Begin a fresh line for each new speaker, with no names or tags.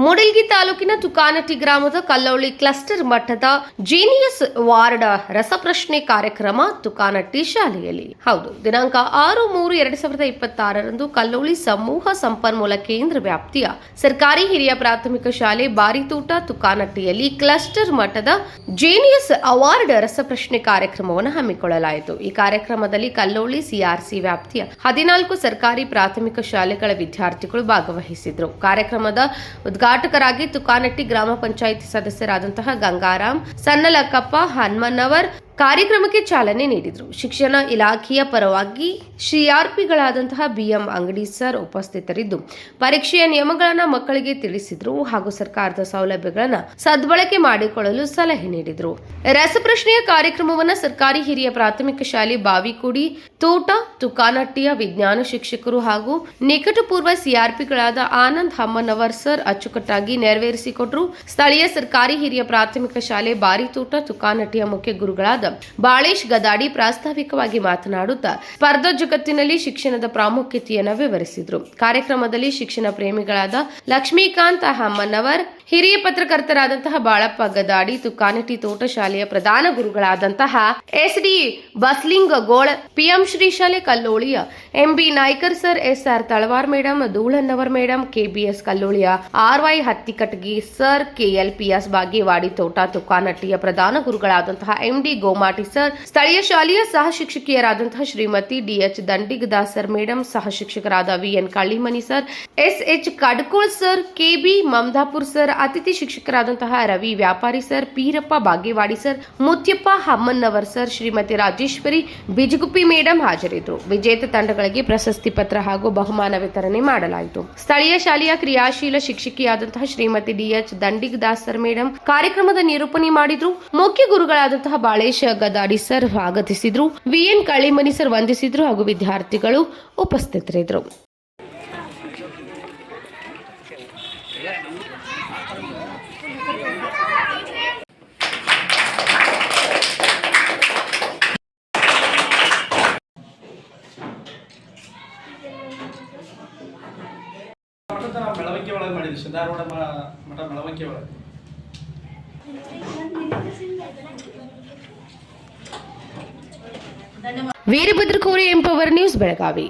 ಮೂಡಲ್ಗಿ ತಾಲೂಕಿನ ತುಕಾನಟ್ಟಿ ಗ್ರಾಮದ ಕಲ್ಲೋಳಿ ಕ್ಲಸ್ಟರ್ ಮಟ್ಟದ ಜೀನಿಯಸ್ ವಾರ್ಡ್ ರಸಪ್ರಶ್ನೆ ಕಾರ್ಯಕ್ರಮ ತುಕಾನಟ್ಟಿ ಶಾಲೆಯಲ್ಲಿ ಹೌದು ದಿನಾಂಕ 6/3/2026 ಕಲ್ಲೋಳಿ ಸಮೂಹ ಸಂಪನ್ಮೂಲ ಕೇಂದ್ರ ವ್ಯಾಪ್ತಿಯ ಸರ್ಕಾರಿ ಹಿರಿಯ ಪ್ರಾಥಮಿಕ ಶಾಲೆ ಬಾರಿತೋಟ ತುಕಾನಟ್ಟಿಯಲ್ಲಿ ಕ್ಲಸ್ಟರ್ ಮಟ್ಟದ ಜೀನಿಯಸ್ ಅವಾರ್ಡ್ ರಸಪ್ರಶ್ನೆ ಕಾರ್ಯಕ್ರಮವನ್ನು ಹಮ್ಮಿಕೊಳ್ಳಲಾಯಿತು. ಈ ಕಾರ್ಯಕ್ರಮದಲ್ಲಿ ಕಲ್ಲೋಳಿ ಸಿಆರ್ಸಿ ವ್ಯಾಪ್ತಿಯ 14 ಸರ್ಕಾರಿ ಪ್ರಾಥಮಿಕ ಶಾಲೆಗಳ ವಿದ್ಯಾರ್ಥಿಗಳು ಭಾಗವಹಿಸಿದ್ರು. ಕಾರ್ಯಕ್ರಮದ ಉದ್ಘಾಟಕರಾಗಿ ತುಕಾನಟ್ಟಿ ಗ್ರಾಮ ಪಂಚಾಯಿತಿ ಸದಸ್ಯರಾದಂತಹ ಗಂಗಾರಾಮ್ ಸನ್ನಲಕ್ಕಪ್ಪ ಹನ್ಮನ್ನವರ್ ಕಾರ್ಯಕ್ರಮಕ್ಕೆ ಚಾಲನೆ ನೀಡಿದರು. ಶಿಕ್ಷಣ ಇಲಾಖೆಯ ಪರವಾಗಿ ಸಿಆರ್ಪಿಗಳಾದಂತಹ ಬಿಎಂ ಅಂಗಡಿ ಸರ್ ಉಪಸ್ಥಿತರಿದ್ದು ಪರೀಕ್ಷೆಯ ನಿಯಮಗಳನ್ನು ಮಕ್ಕಳಿಗೆ ತಿಳಿಸಿದ್ರು ಹಾಗೂ ಸರ್ಕಾರದ ಸೌಲಭ್ಯಗಳನ್ನು ಸದ್ಬಳಕೆ ಮಾಡಿಕೊಳ್ಳಲು ಸಲಹೆ ನೀಡಿದರು. ರಸಪ್ರಶ್ನೆಯ ಕಾರ್ಯಕ್ರಮವನ್ನು ಸರ್ಕಾರಿ ಹಿರಿಯ ಪ್ರಾಥಮಿಕ ಶಾಲೆ ಬಾವಿಕುಡಿ ತೋಟ ತುಕಾನಟ್ಟಿಯ ವಿಜ್ಞಾನ ಶಿಕ್ಷಕರು ಹಾಗೂ ನಿಕಟಪೂರ್ವ ಸಿಆರ್ಪಿಗಳಾದ ಆನಂದ್ ಹಮ್ಮನವರ್ ಸರ್ ಅಚ್ಚುಕಟ್ಟಾಗಿ ನೆರವೇರಿಸಿಕೊಟ್ಟರು. ಸ್ಥಳೀಯ ಸರ್ಕಾರಿ ಹಿರಿಯ ಪ್ರಾಥಮಿಕ ಶಾಲೆ ಬಾರಿತೋಟ ತುಕಾನಟ್ಟಿಯ ಮುಖ್ಯ ಗುರುಗಳಾದ ಬಾಳೇಶ್ ಗದಾಡಿ ಪ್ರಾಸ್ತಾವಿಕವಾಗಿ ಮಾತನಾಡುತ್ತಾ ಸ್ಪರ್ಧಾ ಜಗತ್ತಿನಲ್ಲಿ ಶಿಕ್ಷಣದ ಪ್ರಾಮುಖ್ಯತೆಯನ್ನು ವಿವರಿಸಿದರು. ಕಾರ್ಯಕ್ರಮದಲ್ಲಿ ಶಿಕ್ಷಣ ಪ್ರೇಮಿಗಳಾದ ಲಕ್ಷ್ಮೀಕಾಂತ್ ಹಮ್ಮನವರ್, ಹಿರಿಯ ಪತ್ರಕರ್ತರಾದಂತಹ ಬಾಳಪ್ಪ ಗದಾಡಿ, ತುಕಾನಟ್ಟಿ ತೋಟ ಶಾಲೆಯ ಪ್ರಧಾನ ಗುರುಗಳಾದಂತಹ ಎಸ್ಡಿ ಬಸ್ಲಿಂಗಗೋಳ, ಪಿಎಂ ಶ್ರೀ ಶಾಲೆ ಕಲ್ಲೋಳಿಯ MB Naikar sir, SR Talawar madam, Dhulannavar madam, KBS ಕಲ್ಲೋಳಿಯ RY Hattikatagi sir, KLPS Bagewadi ತೋಟ ತುಕಾನಟ್ಟಿಯ ಪ್ರಧಾನ ಗುರುಗಳಾದಂತಹ ಎಂಡಿ ಗೋಮಾಟಿ ಸರ್, ಸ್ಥಳೀಯ ಶಾಲೆಯ ಸಹ ಶಿಕ್ಷಕಿಯರಾದಂತಹ ಶ್ರೀಮತಿ ಡಿಎಚ್ ದಂಡಿಗದಾಸರ್ ಮೇಡಂ, ಸಹ ಶಿಕ್ಷಕರಾದ VN Kallimani sir, SH Kadkol sir, KB Mamadapur sir, ಅತಿಥಿ ಶಿಕ್ಷಕರಾದಂತಹ Ravi Vyapari sir, Pirappa Bagewadi sir, Mutyappa Hammannavar sir, Shrimati Rajeshwari Bijaguppi madam ಹಾಜರಿದ್ದರು. ವಿಜೇತ ತಂಡಗಳಿಗೆ ಪ್ರಶಸ್ತಿ ಪತ್ರ ಹಾಗೂ ಬಹುಮಾನ ವಿತರಣೆ ಮಾಡಲಾಯಿತು. ಸ್ಥಳೀಯ ಶಾಲೆಯ ಕ್ರಿಯಾಶೀಲ ಶಿಕ್ಷಕಿಯಾದಂತಹ ಶ್ರೀಮತಿ ಡಿಎಚ್ ದಂಡಿಗದಾಸರ್ ಮೇಡಂ ಕಾರ್ಯಕ್ರಮದ ನಿರೂಪಣೆ ಮಾಡಿದ್ರು. ಮುಖ್ಯ ಗುರುಗಳಾದಂತಹ Balesh Gadadi sir ಸ್ವಾಗತಿಸಿದ್ರು. VN Kallimani sir ವಂದಿಸಿದ್ರು ಹಾಗೂ ವಿದ್ಯಾರ್ಥಿಗಳು ಉಪಸ್ಥಿತರಿದ್ದರು.
ಬೆಳವಣಿಗೆ ಒಳಗೆ ಮಾಡಿದ್ವಿ ಸಿದ್ದಾರೂಢ ಮಠ ಬೆಳವಣಿಗೆ ಒಳಗೆ
ವೀರಭದ್ರ ಕೋರೆ ಎಂಪವರ್ ನ್ಯೂಸ್ ಬೆಳಗಾವಿ.